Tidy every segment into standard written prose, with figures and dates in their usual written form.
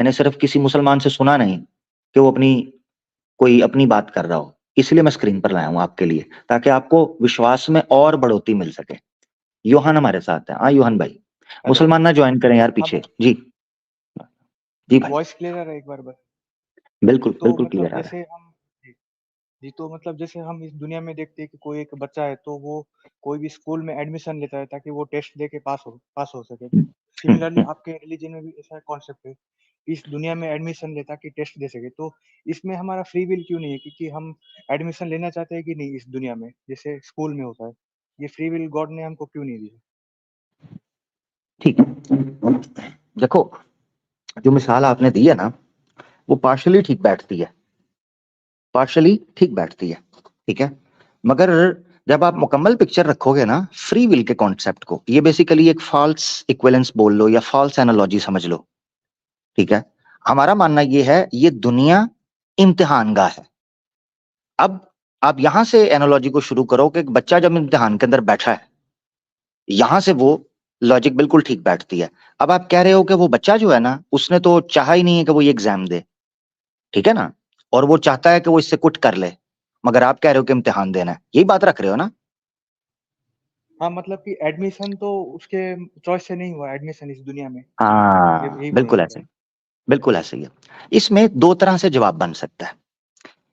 मैंने सिर्फ किसी मुसलमान से सुना नहीं कि वो कोई अपनी बात कर रहा हो, इसलिए मैं स्क्रीन पर लाया हूँ आपके लिए, ताकि आपको विश्वास में और बढ़ोतरी मिल सके। योहान हमारे साथ है। हाँ योहान भाई, हेलो। मुसलमान ना ज्वाइन करें यार हाँ पीछे भाई, जी। जी भाई, वॉइस क्लियर है एक बार बस। बिल्कुल तो बिल्कुल मतलब क्लियर आ रहा जैसे हम जी, जी, तो मतलब जैसे हम इस दुनिया में देखते हैं कि कोई एक बच्चा है तो वो कोई भी स्कूल में एडमिशन लेता है ताकि वो टेस्ट दे के पास हो सके। है। तो सिमिलरली हम्म। आपके रिलीजन में भी ऐसा कॉन्सेप्ट है कि इस दुनिया में एडमिशन ले ताकि टेस्ट दे सके। तो इसमें हमारा फ्री विल क्यों नहीं है, क्योंकि हम एडमिशन लेना चाहते हैं कि नहीं इस दुनिया में, जैसे स्कूल में होता है। ये फ्री विल गॉड ने हमको क्यों नहीं दी है? ठीक है, देखो, जो मिसाल आपने दी है ना, वो पार्शली ठीक बैठती है, पार्शली ठीक बैठती है, ठीक है। मगर जब आप मुकम्मल पिक्चर रखोगे ना फ्री विल के कॉन्सेप्ट को, ये बेसिकली एक फॉल्स इक्विवेलेंस बोल लो या फॉल्स एनालॉजी समझ लो, ठीक है। हमारा मानना ये है ये दुनिया इम्तिहान गाह है। अब आप यहां से एनालॉजी को शुरू करो कि एक बच्चा जब इम्तिहान के अंदर बैठा है, यहां से वो लॉजिक बिल्कुल ठीक बैठती है। अब आप कह रहे हो कि वो बच्चा जो है ना, उसने तो चाहा ही नहीं है कि वो ये एग्जाम दे, ठीक है ना, और वो चाहता है कि वो इससे कुछ कर ले, मगर आप कह रहे हो कि इम्तिहान देना है, यही बात रख रहे हो ना। हाँ, मतलब कि एडमिशन तो उसके चॉइस से नहीं हुआ एडमिशन इस दुनिया में। ये हाँ यही बोलना बिल्कुल चाहते ऐसे हैं। ही, बिल्कुल ऐसे ही है। इसमें दो तरह से जवाब बन सकता है।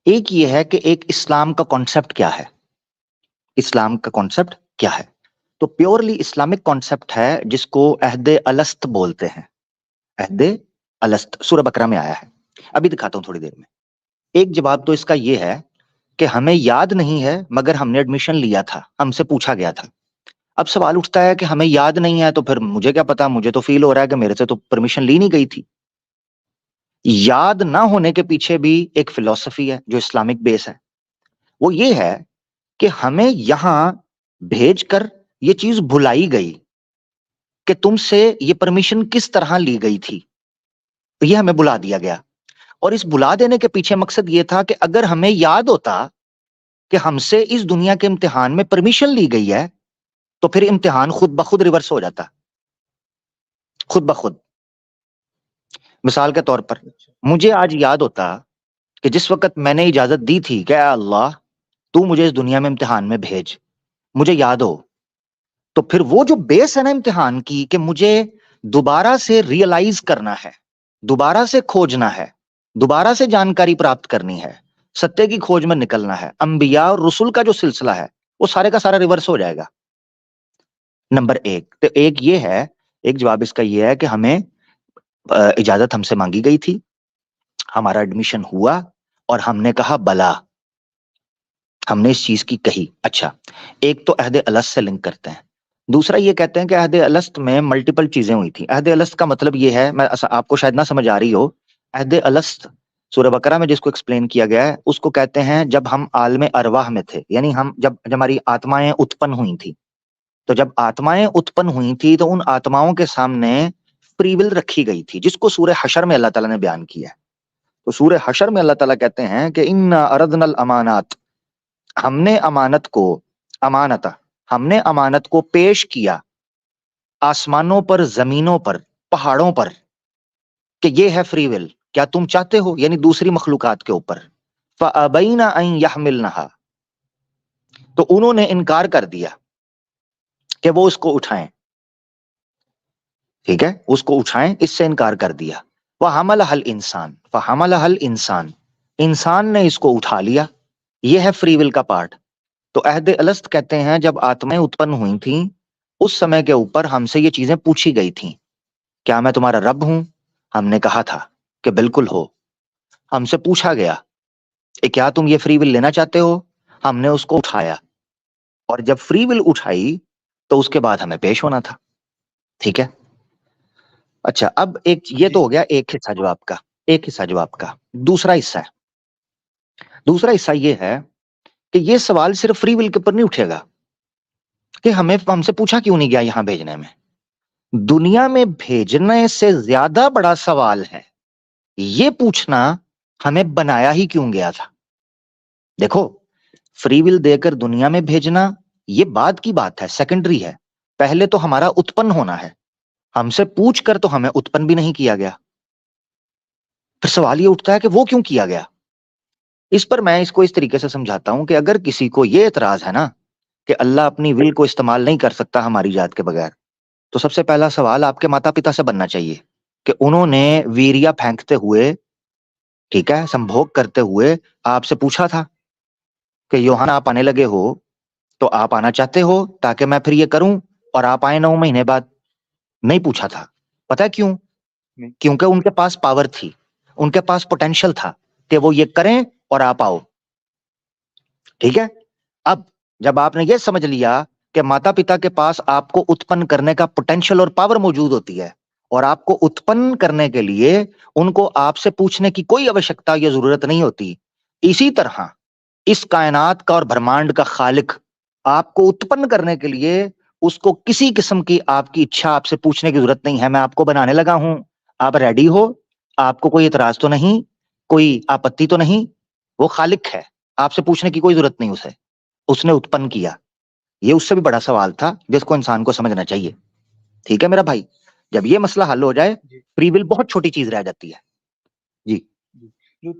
एक ये है कि एक इस्लाम का कॉन्सेप्ट क्या है, इस्लाम का कॉन्सेप्ट क्या है। तो प्योरली इस्लामिक कॉन्सेप्ट है जिसको अहदे अलस्त बोलते हैं। अहदे अलस्त सूरह बकरा में आया है, अभी दिखाता हूं थोड़ी देर में। एक जवाब तो इसका ये है कि हमें याद नहीं है मगर हमने एडमिशन लिया था, हमसे पूछा गया था। अब सवाल उठता है कि हमें याद नहीं है तो फिर मुझे क्या पता, मुझे तो फील हो रहा है कि मेरे से तो परमिशन ली नहीं गई थी। याद ना होने के पीछे भी एक फिलॉसफी है जो इस्लामिक बेस है। वो ये है कि हमें यहां भेजकर ये चीज भुलाई गई कि तुमसे ये परमिशन किस तरह ली गई थी, तो ये हमें बुला दिया गया। और इस बुला देने के पीछे मकसद ये था कि अगर हमें याद होता कि हमसे इस दुनिया के इम्तिहान में परमिशन ली गई है, तो फिर इम्तिहान खुद ब खुद रिवर्स हो जाता, खुद ब खुद। मिसाल के तौर पर अच्छा। मुझे आज याद होता कि जिस वक्त मैंने इजाजत दी थी कि अल्लाह तू मुझे इस दुनिया में इम्तिहान में भेज, मुझे याद हो, तो फिर वो जो बेस है ना इम्तिहान की, कि मुझे दोबारा से रियलाइज करना है, दोबारा से खोजना है, दोबारा से जानकारी प्राप्त करनी है, सत्य की खोज में निकलना है, अंबिया और रसुल का जो सिलसिला है वो सारे का सारा रिवर्स हो जाएगा। नंबर एक तो एक ये है, एक जवाब इसका ये है कि हमें इजाजत हमसे मांगी गई थी, हमारा एडमिशन हुआ और हमने कहा बला, हमने इस चीज की कही। अच्छा, एक तो अहद अलस्त से लिंक करते हैं। दूसरा ये कहते हैं कि अहद अलस्त में मल्टीपल चीजें हुई थी। अहद अलस्त का मतलब ये है, मैं आपको शायद ना समझ आ रही हो, अहद अलस्त सूरह बकरा में जिसको एक्सप्लेन किया गया है उसको कहते हैं जब हम आलम अरवाह में थे, यानी हम जब हमारी आत्माएं उत्पन्न हुई थी। तो जब आत्माएं उत्पन्न हुई थी तो उन आत्माओं के सामने फ्री विल रखी गई थी, जिसको सूरह हशर में अल्लाह ताला ने बयान किया है। तो सूरह हशर में अल्लाह ताला कहते हैं कि इन्ना अरदनल अमानात, हमने अमानत को, अमानता, हमने अमानत को पेश किया आसमानों पर, जमीनों पर, पहाड़ों पर, कि ये है फ्री विल, क्या तुम चाहते हो, यानी दूसरी मखलूकात के ऊपर। फअबैना अन यहमिलनहा, तो उन्होंने इनकार कर दिया कि वो उसको उठाएं, ठीक है, उसको उठाएं, इससे इनकार कर दिया। वह हमल हल इंसान, वह हमल हल इंसान, इंसान ने इसको उठा लिया। यह है फ्री विल का पार्ट। तो अहद अलस्त कहते हैं जब आत्माएं उत्पन्न हुई थीं उस समय के ऊपर हमसे ये चीजें पूछी गई थीं, क्या मैं तुम्हारा रब हूं? हमने कहा था कि बिल्कुल हो। हमसे पूछा गया कि क्या तुम ये फ्री विल लेना चाहते हो? हमने उसको उठाया, और जब फ्री विल उठाई तो उसके बाद हमें पेश होना था, ठीक है। अच्छा, अब एक ये जी। तो हो गया एक हिस्सा जवाब का, एक हिस्सा जवाब का। दूसरा हिस्सा है, दूसरा हिस्सा ये है कि ये सवाल सिर्फ फ्री विल के ऊपर नहीं उठेगा कि हमें हमसे पूछा क्यों नहीं गया यहां भेजने में। दुनिया में भेजने से ज्यादा बड़ा सवाल है ये पूछना हमें बनाया ही क्यों गया था। देखो, फ्री विल देकर दुनिया में भेजना ये बाद की बात है, सेकेंडरी है। पहले तो हमारा उत्पन्न होना है। हमसे पूछ कर तो हमें उत्पन्न भी नहीं किया गया, फिर सवाल ये उठता है कि वो क्यों किया गया। इस पर मैं इसको इस तरीके से समझाता हूं कि अगर किसी को ये एतराज है ना कि अल्लाह अपनी विल को इस्तेमाल नहीं कर सकता हमारी जात के बगैर, तो सबसे पहला सवाल आपके माता पिता से बनना चाहिए कि उन्होंने वीरिया फेंकते हुए, ठीक है, संभोग करते हुए आपसे पूछा था कि योहान आप आने लगे हो, तो आप आना चाहते हो ताकि मैं फिर ये करूं और आप आए 9 महीने बाद? नहीं पूछा था। पता है क्यों? नहीं। क्योंकि उनके पास पावर थी, उनके पास पोटेंशियल था कि वो ये करें और आप आओ। ठीक है। अब जब आपने ये समझ लिया कि माता पिता के पास आपको उत्पन्न करने का पोटेंशियल और पावर मौजूद होती है, और आपको उत्पन्न करने के लिए उनको आपसे पूछने की कोई आवश्यकता या जरूरत नहीं होती, इसी तरह इस कायनात का और ब्रह्मांड का खालिक आपको उत्पन्न करने के लिए उसको किसी किस्म की आपकी इच्छा आपसे पूछने की जरूरत नहीं है। मैं आपको बनाने लगा हूं, आप रेडी हो? आपको कोई इतराज तो नहीं, कोई आपत्ति तो नहीं? वो खालिक है, आपसे पूछने की कोई जरूरत नहीं उसे, उसने उत्पन्न किया। ये उससे भी बड़ा सवाल था जिसको इंसान को समझना चाहिए। ठीक है मेरा भाई, जब ये मसला हल हो जाए, जी। फ्री विल बहुत छोटी चीज रह जाती है। जी। जी। जो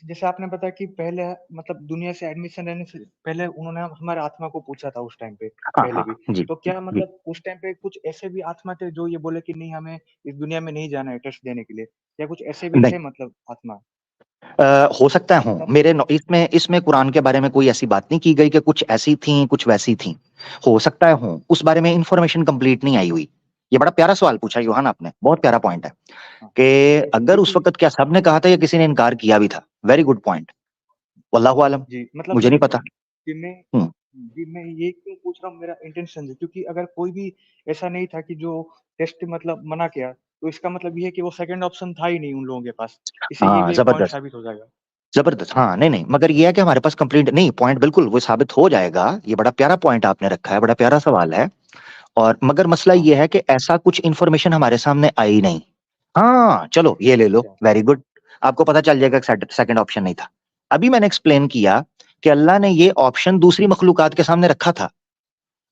जैसे आपने बताया कि पहले मतलब दुनिया से एडमिशन लेने से पहले उन्होंने हमारे आत्मा को पूछा था उस टाइम पे, हाँ पहले हाँ भी। हाँ, जी तो क्या जी। मतलब उस टाइम पे कुछ ऐसे भी आत्मा थे जो ये बोले कि नहीं हमें इस दुनिया में नहीं जाना है टेस्ट देने के लिए? या कुछ ऐसे भी नहीं, थे मतलब आत्मा? हो सकता है हूँ, मतलब मेरे इसमें इसमें कुरान के बारे में कोई ऐसी बात नहीं की गई कि कुछ ऐसी थी कुछ वैसी थी। हो सकता है हूँ, उस बारे में इंफॉर्मेशन कंप्लीट नहीं आई हुई। ये बड़ा प्यारा सवाल पूछा योहान आपने, बहुत प्यारा पॉइंट है हाँ, कि अगर उस क्योंकि वक्त क्या सबने कहा था या किसी ने इनकार किया भी था। Very good point. वल्लाहु आलम, जी, मतलब मुझे नहीं पता। कि मैं हम्म। जी, मैं ये क्यों पूछ रहा हूँ मेरा इंटेंशन है क्योंकि अगर कोई भी ऐसा नहीं था कि जो टेस्ट मतलब मना किया, तो इसका मतलब ये है कि वो सेकंड ऑप्शन था ही नहीं उन लोगों के पास। इससे ये हाँ भी एक पॉइंट जबरदस्त, साबित हो जाएगा। जबरदस्त। हाँ नहीं नहीं, मगर ये है कि हमारे पास कंप्लीट नहीं, पॉइंट बिल्कुल वो साबित हो जाएगा। ये बड़ा प्यारा पॉइंट आपने रखा है, बड़ा प्यारा सवाल है। और मगर मसला हाँ, ये है कि ऐसा कुछ इंफॉर्मेशन हमारे सामने आई नहीं। हाँ चलो ये ले लो, अच्छा। Very good. आपको पता चल जाएगा सेकंड ऑप्शन नहीं था। अभी मैंने एक्सप्लेन किया कि अल्लाह ने ये ऑप्शन दूसरी मखलूकात के सामने रखा था।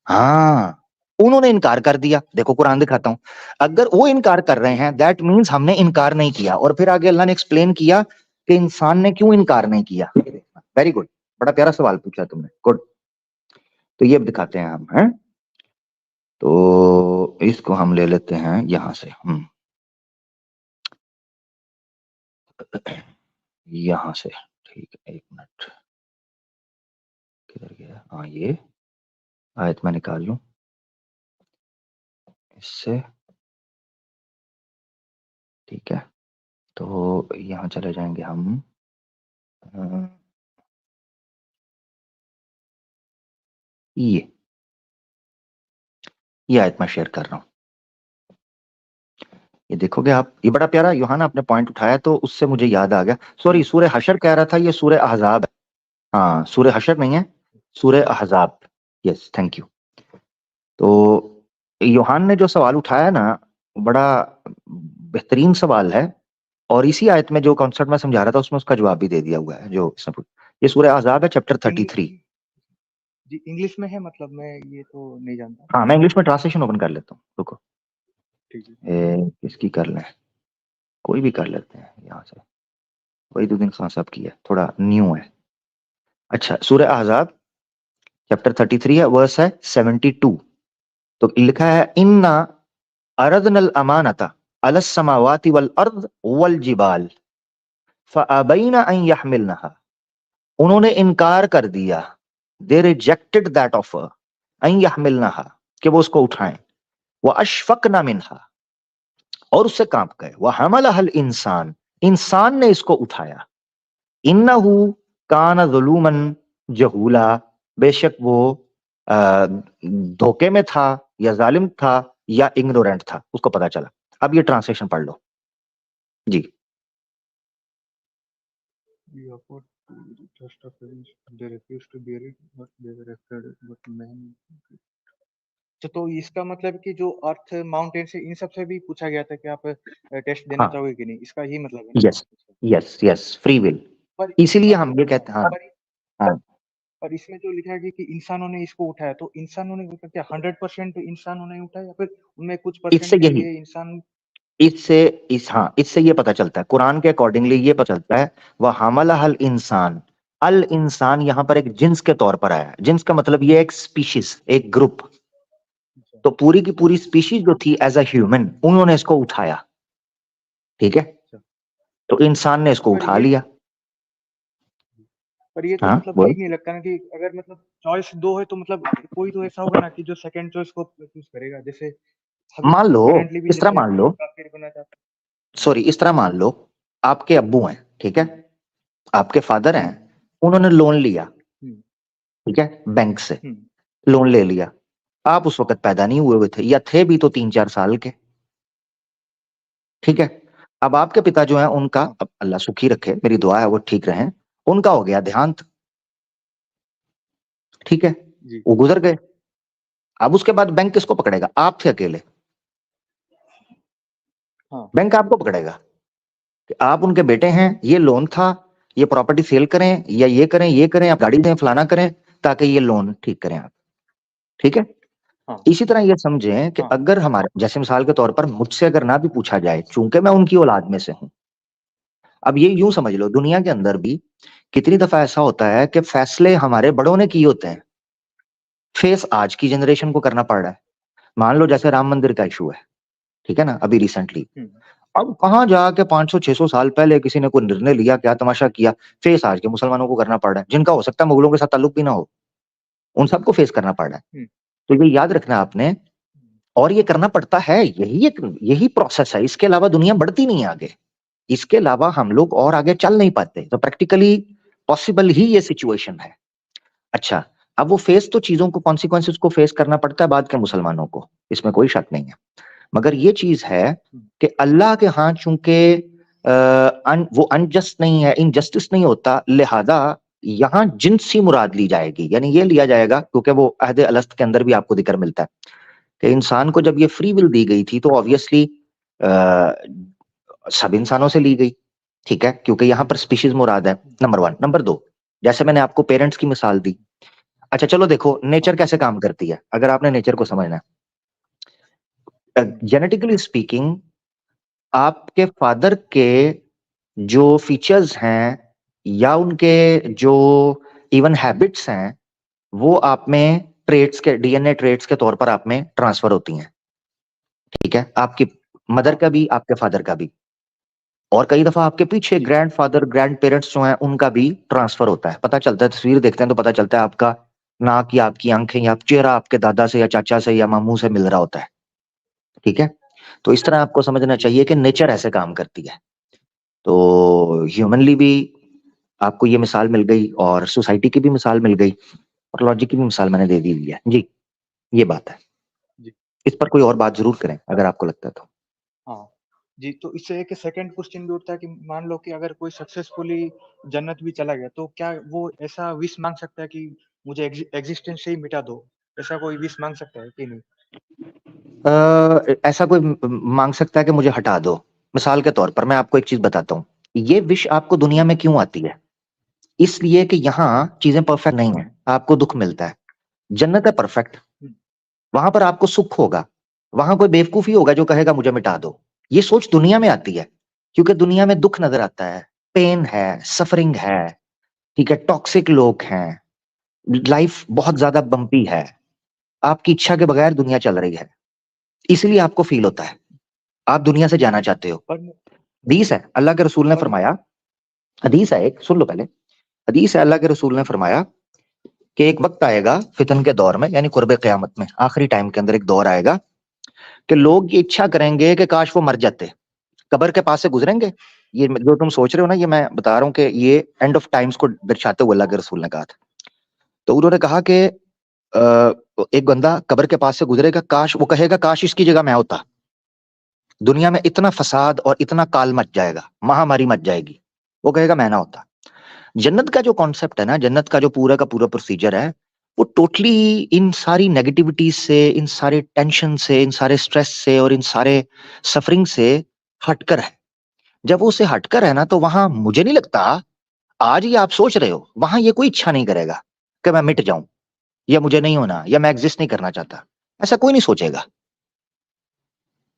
हाँ, उन्होंने इनकार कर दिया। देखो कुरान दिखाता हूं, अगर वो इनकार कर रहे जी, हैं दैट मीन्स हमने इनकार नहीं किया। और फिर आगे अल्लाह ने एक्सप्लेन किया कि इंसान ने क्यों इनकार नहीं किया। वेरी गुड, बड़ा प्यारा सवाल पूछा तुमने, गुड। तो ये अब दिखाते हैं हम, हैं। तो इसको हम ले लेते हैं यहां से, यहां से। ठीक है, एक मिनट, किधर गया? हाँ, ये आयत मैं निकाल लूं इससे। ठीक है, तो यहाँ चले जाएंगे हम। अ, ये ये आयत मैं शेयर कर रहा हूँ। ये देखोगे आप, ये बड़ा प्यारा यूहाना आपने पॉइंट उठाया तो उससे मुझे याद आ गया। सॉरी, जी, सूर्य हशर कह रहा था, ये सूर्य अहजाब है। हाँ, सूर्य हशर नहीं है, सूर्य अहजाब। Yes, thank you. तो यूहान ने जो सवाल उठाया ना, बड़ा बेहतरीन सवाल है। और इसी आयत में जो कॉन्सेप्ट मैं समझा रहा था उसमें उसका जवाब भी दे दिया हुआ है जो इसमें ये सूर्य अहजाब है, चैप्टर इंग्लिश 33। जी, इंग्लिश में है मतलब मैं ये तो नहीं जानता। हाँ, मैं इंग्लिश में ट्रांसलेशन ओपन कर लेता हूँ, रुको। ठीक है। किसकी कर लें? कोई भी कर लेते हैं यहाँ से। वहीदुद्दीन खान साहब की है, थोड़ा न्यू है। अच्छा, सूर्य अहजाब चैप्टर 33 है, वर्स है 72। तो लिखा है, इन्ना अरदनल अमानता अलस समावाति वल अर्द वल जिबाल फअबैना अन यहमिलनहा। उन्होंने इनकार कर दिया, दे रिजेक्टेड दैट ऑफर, अन यहमिलनहा, कि वो उसको उठाएं। वो अशफकना मिनहा, और उससे कांप गए। वह हमल हल इंसान, इंसान ने इसको उठाया। इन्नहु कान ज़ुलूमन जहूला, बेशक वो धोखे में था या जालिम था या इग्नोरेंट था, उसको पता चला। अब ये ट्रांसलेशन पढ़ लो जी। We offered to the trust of parents, they refused to bear it, but they were afraid, but man। अच्छा, तो इसका मतलब कि जो अर्थ माउंटेन से इन सब से भी पूछा गया था कि आप टेस्ट देना हाँ, चाहोगे कि नहीं? इसका यही मतलब है ना? यस अच्छा। Yes yes, free will. पर इसीलिए पर हम ये कहते हैं, हाँ। पर हाँ, पर इसमें जो लिखा है कि इंसानों ने इसको उठाया, तो इंसानों ने मतलब क्या 100% इंसानों ने उठाया या फिर उनमें कुछ इससे परसेंट के यही, लिए इंसान? इससे ये पता चलता है, कुरान के अकॉर्डिंगली ये पता चलता है, वह हमला हल इंसान, अल इंसान यहां पर एक जिन्स के तौर पर आया है। जिन्स का मतलब ये एक स्पीशीज, एक ग्रुप। अच्छा, तो पूरी की पूरी स्पीशीज जो थी एज अ ह्यूमन, उन्होंने इसको उठाया, ठीक है। अच्छा। तो इंसान ने इसको पर उठा ये लिया। पर ये तो हाँ मतलब बोल। ठीक नहीं लगता ना कि अगर मतलब चॉइस 2 है तो मतलब कोई तो ऐसा होगा ना कि जो सेकंड चॉइस को चूज़ करेगा। जैसे अभी मान लो, करंटली भी इस तरह जैसे मान लो, लोग काफ़िर बनना चाहते सॉरी, इस तरह मान लो, आपके अब्बू हैं, ठीक है, आपके फादर हैं। हैं, उन्होंने लोन लिया, हुँ, ठीक है, बैंक से हुँ, लोन ले लिया। आप उस वक्त पैदा नहीं हुए हुए थे, या थे भी तो 3-4 साल के, ठीक है। अब आपके पिता जो है उनका, हाँ, अब अल्लाह सुखी रखे, मेरी दुआ है वो ठीक रहें, उनका हो गया देहांत, ठीक है, जी, वो गुजर गए। अब उसके बाद बैंक किसको पकड़ेगा? आप थे अकेले, हाँ, बैंक आपको पकड़ेगा कि आप उनके बेटे हैं, ये लोन था, ये प्रॉपर्टी सेल करें या ये करें, ये करें, आप गाड़ी दें, फलाना करें, ताकि ये लोन ठीक करें आप, ठीक है। हाँ, इसी तरह ये समझें कि हाँ, अगर हमारे जैसे मिसाल के तौर पर मुझसे अगर ना भी पूछा जाए, चूंकि मैं उनकी औलाद में से हूं, अब ये यूं समझ लो, दुनिया के अंदर भी कितनी दफा ऐसा होता है कि फैसले हमारे बड़ों ने किए होते हैं, फेस आज की जनरेशन को करना पड़ रहा है। मान लो जैसे राम मंदिर का इशू है, ठीक है ना, अभी रिसेंटली, हुँ, अब कहाँ जाके 500-600 साल पहले किसी ने कोई निर्णय लिया, क्या तमाशा किया, फेस आज के मुसलमानों को करना पड़ रहा है, जिनका हो सकता है मुगलों के साथ ताल्लुक भी ना हो, उन सबको फेस करना पड़ रहा है। हुँ, तो ये याद रखना आपने, और ये करना पड़ता है, यही प्रोसेस है, इसके अलावा दुनिया बढ़ती नहीं है आगे, इसके अलावा हम लोग और आगे चल नहीं पाते, तो प्रैक्टिकली पॉसिबल ही ये सिचुएशन है। अच्छा, अब वो फेस तो चीजों को, कॉन्सिक्वेंसेस को फेस करना पड़ता है बाद के मुसलमानों को, इसमें कोई शक नहीं है। मगर ये चीज है हुँ, कि अल्लाह के हाथ चूंकि वो अनजस्ट नहीं है, इनजस्टिस नहीं होता, लिहाजा यहाँ जिन्स ही मुराद ली जाएगी, यानी ये लिया जाएगा, क्योंकि वो अहद अलस्त के अंदर भी आपको जिक्र मिलता है कि इंसान को जब ये फ्री विल दी गई थी, तो ऑब्वियसली सब इंसानों से ली गई, ठीक है, क्योंकि यहाँ पर स्पीशीज मुराद है, हुँ, नंबर 1। नंबर 2, जैसे मैंने आपको पेरेंट्स की मिसाल दी। अच्छा चलो देखो नेचर हाँ, कैसे काम करती है, अगर आपने नेचर को समझना है, हुँ, जेनेटिकली स्पीकिंग, आपके फादर के जो फीचर्स हैं या उनके जो इवन हैबिट्स हैं, वो आप में ट्रेट्स के, डीएनए ट्रेट्स के तौर पर आप में ट्रांसफर होती हैं, ठीक है, आपकी मदर हाँ, का भी, आपके फादर का भी, और कई दफा आपके पीछे जी, ग्रैंडफादर, ग्रैंड पेरेंट्स जो हैं उनका भी ट्रांसफर होता है। पता चलता है, तस्वीर देखते हैं तो पता चलता है, आपका नाक या आपकी आंखें या चेहरा आपके दादा से या चाचा से या मामू से मिल रहा होता है, ठीक है। तो इस तरह आपको समझना जी, चाहिए कि नेचर ऐसे काम करती है। तो ह्यूमनली भी आपको ये मिसाल मिल गई, और सोसाइटी की भी मिसाल मिल गई, और लॉजिक की भी मिसाल मैंने दे दी हुई है जी। ये बात है, जी, इस पर कोई और बात जरूर करें अगर आपको लगता है तो। हाँ। जी, तो इससे एक सेकंड क्वेश्चन भी उठता है कि मान लो कि अगर कोई सक्सेसफुली जन्नत भी चला गया, तो क्या वो ऐसा विश माँग सकता है कि मुझे एक्जिस्टेंस से ही मिटा दो? ऐसा कोई विश माँग सकता है कि नहीं? ऐसा कोई मांग सकता है कि मुझे हटा दो? मिसाल के तौर पर मैं आपको एक चीज बताता हूँ, ये विश आपको दुनिया हुँ, में क्यों आती है? इसलिए कि यहाँ चीजें परफेक्ट नहीं है, आपको दुख मिलता है। जन्नत है परफेक्ट, हुँ, वहां पर आपको सुख होगा, वहां कोई बेवकूफी होगा जो कहेगा मुझे मिटा दो। ये सोच दुनिया में आती है, क्योंकि दुनिया में दुख नजर आता है, पेन है, सफरिंग है, ठीक है, टॉक्सिक लोग हैं, लाइफ बहुत ज्यादा बम्पी है, आपकी इच्छा के बगैर दुनिया चल रही है, इसलिए आपको फील होता है, आप दुनिया से जाना चाहते हो। पर मैं हदीस है, अल्लाह के रसूल ने पर मैं फरमाया, हदीस है एक, सुन लो पहले, हदीस है, अल्लाह के रसूल ने फरमाया कि एक वक्त आएगा फितन के दौर में, यानी कुर्बे क़यामत में, आखिरी टाइम के अंदर एक दौर आएगा कि लोग ये इच्छा करेंगे कि काश वो मर जाते, कब्र के पास से गुजरेंगे। ये जो तुम सोच रहे हो ना, ये मैं बता रहा हूँ कि ये एंड ऑफ टाइम्स को दर्शाते हुए अल्लाह के रसूल ने कहा था। तो उन्होंने कहा कि एक बंदा कब्र के पास से गुजरेगा, काश, वो कहेगा काश इसकी जगह मैं होता, दुनिया में इतना फसाद और इतना काल मच जाएगा, महामारी मच जाएगी, वो कहेगा मैं ना होता। जन्नत का जो कॉन्सेप्ट है ना, जन्नत का जो पूरा का पूरा प्रोसीजर है, वो टोटली इन सारी नेगेटिविटीज से, इन सारे टेंशन से, इन सारे स्ट्रेस से और इन सारे सफरिंग से हटकर है। जब वो उससे हटकर है ना, तो वहां मुझे नहीं लगता, आज ये आप सोच रहे हो, वहां ये कोई इच्छा नहीं करेगा कि मैं मिट जाऊं, या मुझे नहीं होना, या मैं एग्जिस्ट नहीं करना चाहता, ऐसा कोई नहीं सोचेगा।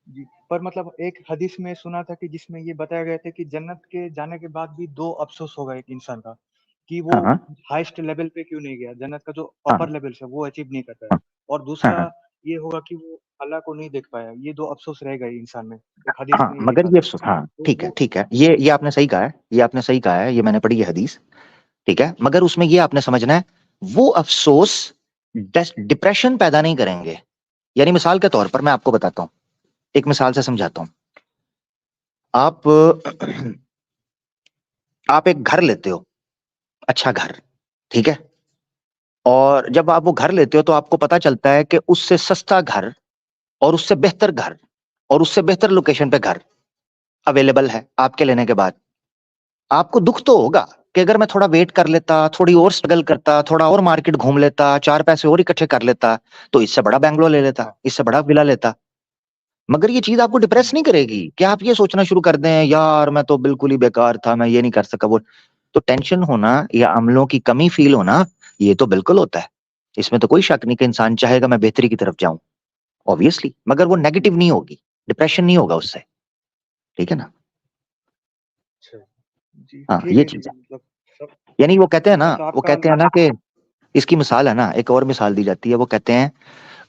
जी, पर मतलब एक हदीस में सुना था कि जिसमें ये बताया गया था कि जन्नत के जाने के बाद भी 2 अफ़सोस होगा एक इंसान का, कि वो हाँ, हाईएस्ट लेवल पे क्यों नहीं गया, जन्नत का जो हाँ, अपर लेवल्स है वो अचीव नहीं कर पाया। हाँ, और हाँ, दूसरा हाँ, ये होगा कि वो अल्लाह को नहीं देख पाया, ये 2 अफ़सोस रहेगा ही इंसान में। एक हदीस हाँ, में ये मगर लिखा ये था। हाँ, तो ठीक है, वो ठीक है। ये आपने सही कहा है, ये आपने सही कहा है, ये मैंने पढ़ी है हदीस, ठीक है। मगर उसमें ये आपने समझना है, वो अफ़सोस डिप्रेशन पैदा नहीं करेंगे। यानी मिसाल के तौर पर मैं आपको बताता हूँ, एक मिसाल से समझाता हूँ। आप आप एक घर लेते हो, अच्छा घर, ठीक है? और जब आप वो घर लेते हो तो आपको पता चलता है कि उससे सस्ता घर और उससे बेहतर घर और उससे बेहतर लोकेशन पे घर अवेलेबल है आपके लेने के बाद। आपको दुःख तो होगा कि अगर मैं थोड़ा वेट कर लेता, थोड़ी और स्ट्रगल करता, थोड़ा और मार्केट घूम लेता, 4 पैसे और इकट्ठे कर लेता, तो इससे बड़ा बंगलो ले लेता, हाँ। इससे बड़ा विला लेता। मगर ये चीज़ आपको डिप्रेस हुँ। नहीं करेगी कि आप ये सोचना शुरू कर दें, यार मैं तो बिल्कुल ही बेकार था, मैं ये नहीं कर सका वो। तो टेंशन होना या अम्लों की कमी फ़ील होना, ये तो बिल्कुल होता है। इसमें तो कोई शक नहीं कि इंसान चाहेगा मैं बेहतरी की तरफ जाऊँ, ऑब्वियसली, मगर वो नेगेटिव नहीं होगी, डिप्रेशन नहीं होगा उससे, ठीक है ना? अच्छा। जी, हाँ, ठीक ये है जी, चीज़ है। मतलब सब यानी मतलब वो आपका कहते हैं ना कि इसकी मिसाल है ना, एक और मिसाल दी जाती है, वो कहते हैं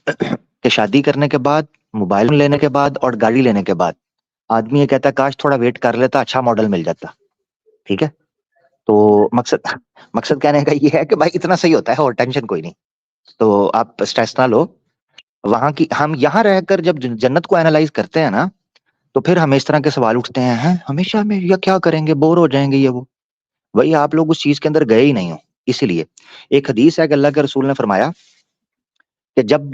कि शादी करने के बाद, मोबाइल लेने के बाद और गाड़ी लेने के बाद, आदमी ये कहता है काश थोड़ा वेट कर लेता, अच्छा मॉडल मिल जाता, ठीक है? तो मकसद मकसद कहने का ये है कि भाई इतना सही होता है और टेंशन कोई नहीं। तो आप स्ट्रेस ना लो। वहाँ की हम यहाँ रहकर जब जन्नत को एनालाइज़ करते हैं ना, तो फिर हमें इस तरह के सवाल उठते हैं, हैं? हमेशा में या क्या करेंगे? बोर हो जाएँगे ये वो। वही आप लोग उस चीज़ के अंदर गए ही नहीं हो, इसीलिए। एक हदीस है कि अल्लाह के रसूल ने फरमाया कि जब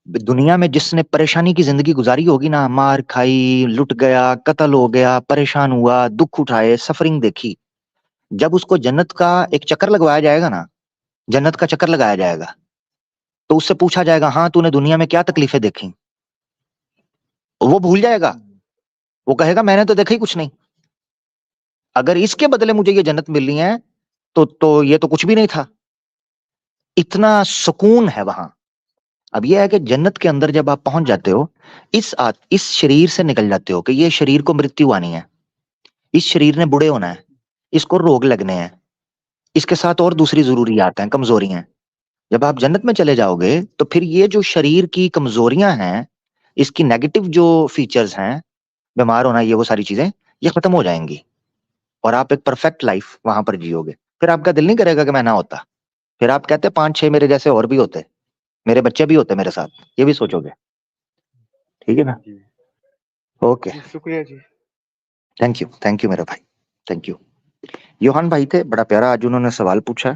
दुनिया में जिसने परेशानी की ज़िंदगी गुज़ारी होगी ना, मार खाई, लुट गया, कत्ल हो गया, परेशान हुआ, दुःख उठाए, सफ़रिंग देखी, जब उसको जन्नत का एक चक्कर लगवाया जाएगा ना, जन्नत का चक्कर लगाया जाएगा, तो उससे पूछा जाएगा, "हाँ, तूने दुनिया में क्या तकलीफ़ें देखी?" वो भूल जाएगा, हुँ। वो कहेगा, "मैंने तो देखा ही कुछ नहीं। अगर इसके बदले मुझे ये जन्नत मिल रही है, तो ये तो कुछ भी नहीं था।" इतना सुकून है वहाँ। अब ये है कि जन्नत के अंदर जब आप पहुँच जाते हो, इस शरीर से निकल जाते हो कि ये शरीर को मृत्यु आनी है, इस शरीर ने बूढ़े होना है, इसको रोग लगने हैं, इसके साथ और दूसरी ज़रूरियात हैं, कमज़ोरियाँ हैं। जब आप जन्नत में चले जाओगे, तो फिर ये जो शरीर की कमज़ोरियाँ हैं, इसकी नेगेटिव जो फीचर्स हैं, बीमार होना, ये वो सारी चीज़ें, ये खत्म हो जाएँगी और आप एक परफेक्ट लाइफ़ वहाँ पर जियोगे। फिर आपका दिल नहीं करेगा कि मैं ना होता। फिर आप कहते 5-6 मेरे जैसे और भी होते, मेरे बच्चे भी होते मेरे साथ, ये भी सोचोगे। ठीक है ना? जी। ओके, जी, शुक्रिया जी। थैंक यू मेरे भाई, थैंक यू। योहान भाई थे, बड़ा प्यारा आज उन्होंने सवाल पूछा।